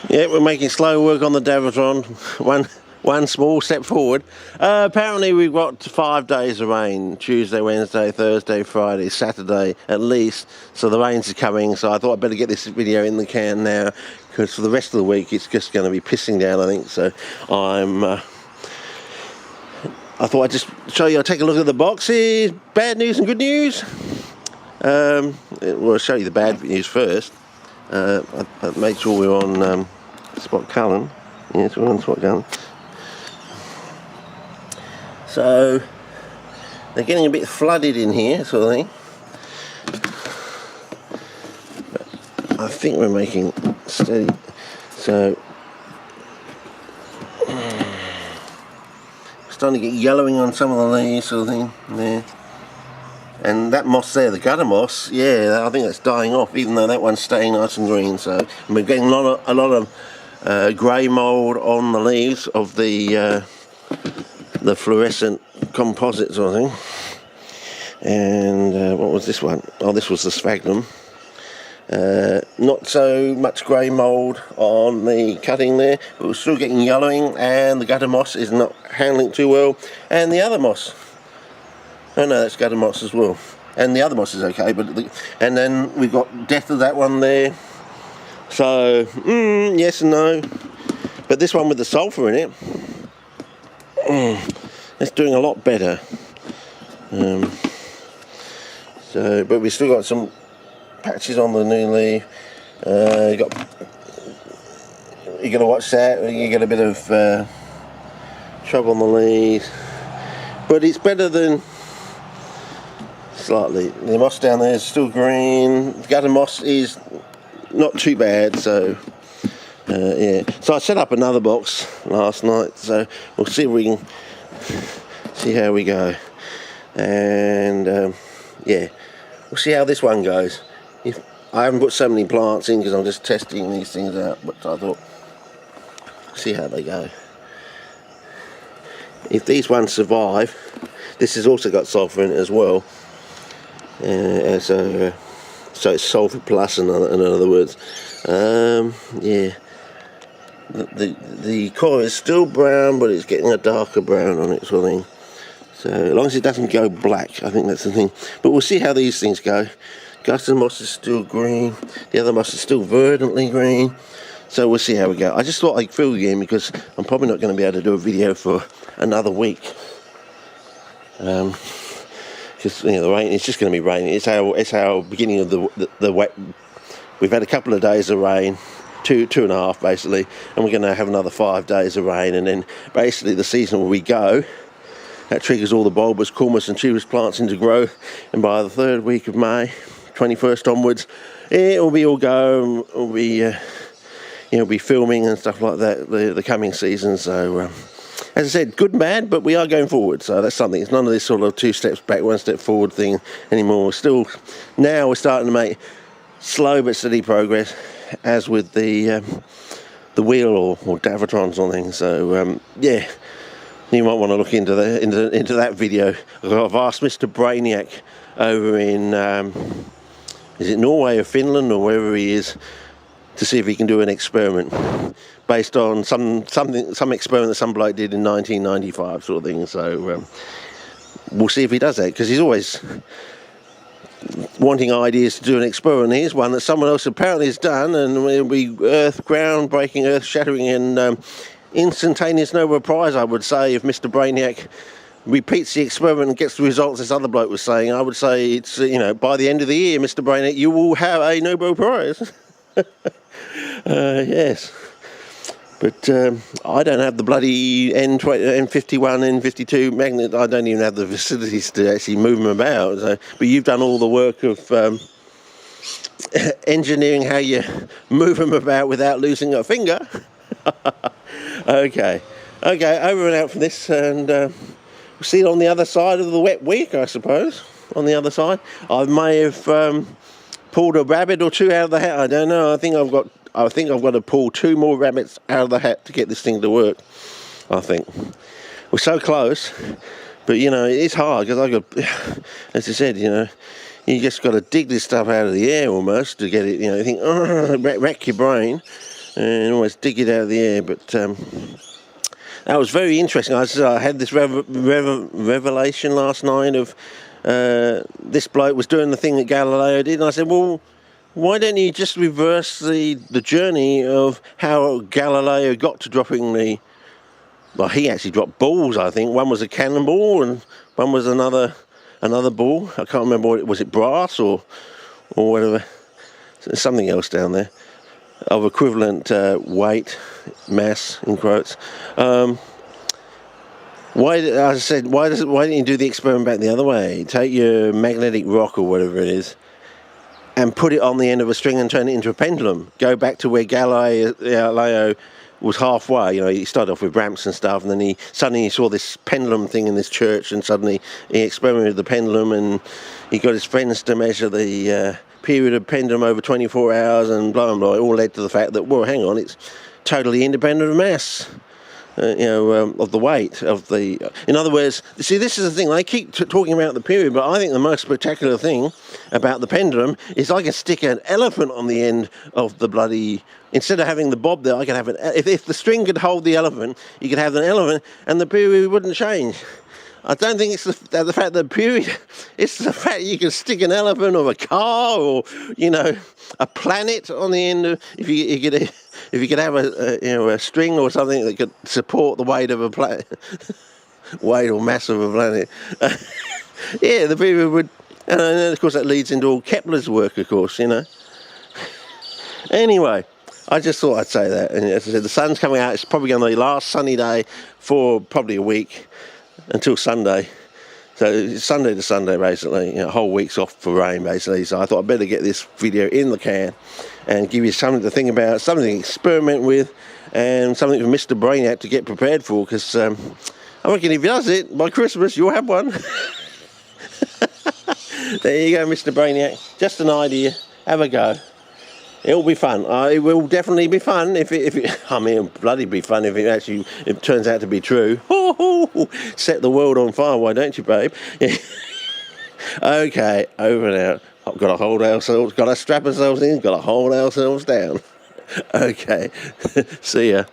Yeah, we're making slow work on the Davatron. One small step forward. Apparently we've got 5 days of rain. Tuesday, Wednesday, Thursday, Friday, Saturday at least. So the rains are coming, so I thought I'd better get this video in the can now, because for the rest of the week it's just going to be pissing down, I think. So I thought I'd just show you, I'll take a look at the boxes. Bad news and good news. Well, I'll show you the bad news first. I made sure we're on spot culling. Yes, we're on spot culling. So they're getting a bit flooded in here, sort of thing. But I think we're making steady. So starting to get yellowing on some of the leaves, sort of thing there. And that moss there, the gutter moss, yeah, I think that's dying off, even though that one's staying nice and green. So we're getting a lot of grey mould on the leaves of the fluorescent composite sort of thing. And what was this one? Oh, this was the sphagnum. Not so much grey mould on the cutting there, but we're still getting yellowing, and the gutter moss is not handling too well. And the other moss, oh no, that's gutter moss as well. And the other moss is okay, but and then we've got death of that one there. So yes and no. But this one with the sulphur in it, it's doing a lot better. But we've still got some patches on the new leaf. You got to watch that. You get a bit of trouble on the leaves, but it's better than slightly. The moss down there is still green. The gutter moss is not too bad. So yeah. So I set up another box last night. So we'll see if we can see how we go. And yeah, we'll see how this one goes. I haven't put so many plants in because I'm just testing these things out, but I thought, see how they go. If these ones survive, this has also got sulphur in it as well. So it's sulphur plus, in other words. Yeah, the core is still brown, but it's getting a darker brown on it, sort of thing. So as long as it doesn't go black, I think that's the thing. But we'll see how these things go. Gutter moss is still green. The other moss is still verdantly green. So we'll see how we go. I just thought I'd fill you in because I'm probably not going to be able to do a video for another week. Because the rain, it's just going to be raining. It's our beginning of the wet. We've had a couple of days of rain, two and a half basically, and we're going to have another 5 days of rain, and then basically the season where we go. That triggers all the bulbous, culmus and tuberous plants into growth, and by the 3rd week of May, 21st onwards, it will be all go. We'll be filming and stuff like that the coming season. So as I said, good and bad, but we are going forward. So that's something. It's none of this sort of 2 steps back, 1 step forward thing anymore. Now we're starting to make slow but steady progress, as with the wheel or Davatrons or things. So yeah. You might want to look into that video. I've asked Mr. Brainiac over in is it Norway or Finland or wherever he is, to see if he can do an experiment based on some experiment that some bloke did in 1995, sort of thing. So we'll see if he does that, because he's always wanting ideas to do an experiment. Here's one that someone else apparently has done, and it'll be groundbreaking, earth-shattering, and instantaneous Nobel Prize, I would say, if Mr. Brainiac repeats the experiment and gets the results this other bloke was saying. I would say it's, by the end of the year, Mr. Brainiac, you will have a Nobel Prize. Yes. But I don't have the bloody N51, N52 magnet. I don't even have the facilities to actually move them about. So, but you've done all the work of engineering how you move them about without losing a finger. Okay, over and out from this, and we'll see it on the other side of the wet week, I suppose. On the other side, I may have pulled a rabbit or 2 out of the hat. I don't know. I think I've got to pull 2 more rabbits out of the hat to get this thing to work. I think we're so close, but it's hard because as I said, you just got to dig this stuff out of the air almost to get it. You think, wreck your brain. and almost dig it out of the air. But that was very interesting. I had this revelation last night of this bloke was doing the thing that Galileo did, and I said, well, why don't you just reverse the journey of how Galileo got to dropping the... Well, he actually dropped balls, I think. One was a cannonball and one was another ball. I can't remember what it was. It brass or whatever. There's something else down there of equivalent weight, mass in quotes. Why don't you do the experiment back the other way? Take your magnetic rock or whatever it is and put it on the end of a string and turn it into a pendulum. Go back to where Galileo was halfway. You know, he started off with ramps and stuff, and then he suddenly saw this pendulum thing in this church, and suddenly he experimented with the pendulum, and he got his friends to measure the period of pendulum over 24 hours, and blah, blah, blah. It all led to the fact that, well, hang on, it's totally independent of mass. Of the weight of the... In other words, see, this is the thing. They keep talking about the period, but I think the most spectacular thing about the pendulum is I can stick an elephant on the end of the bloody... Instead of having the bob there, I can have an... If the string could hold the elephant, you could have an elephant, and the period wouldn't change. I don't think it's the fact that the period... It's the fact you can stick an elephant or a car or, you know, a planet on the end of... If you could have a string or something that could support the weight of a planet, weight or mass of a planet, yeah, the period would, and then of course that leads into all Kepler's work, of course, you know. Anyway, I just thought I'd say that, and as I said, the sun's coming out. It's probably going to be the last sunny day for probably a week until Sunday. So it's Sunday to Sunday, basically, you know, whole week's off for rain, basically. So I thought I'd better get this video in the can and give you something to think about, something to experiment with, and something for Mr. Brainiac to get prepared for, because I reckon if he does it, by Christmas, you'll have one. There you go, Mr. Brainiac. Just an idea. Have a go. It'll be fun. It will definitely be fun if it I mean, it'll bloody be fun if it turns out to be true. Set the world on fire, why don't you, babe? Okay, over and out. I've got to hold ourselves, got to strap ourselves in, got to hold ourselves down. Okay, see ya.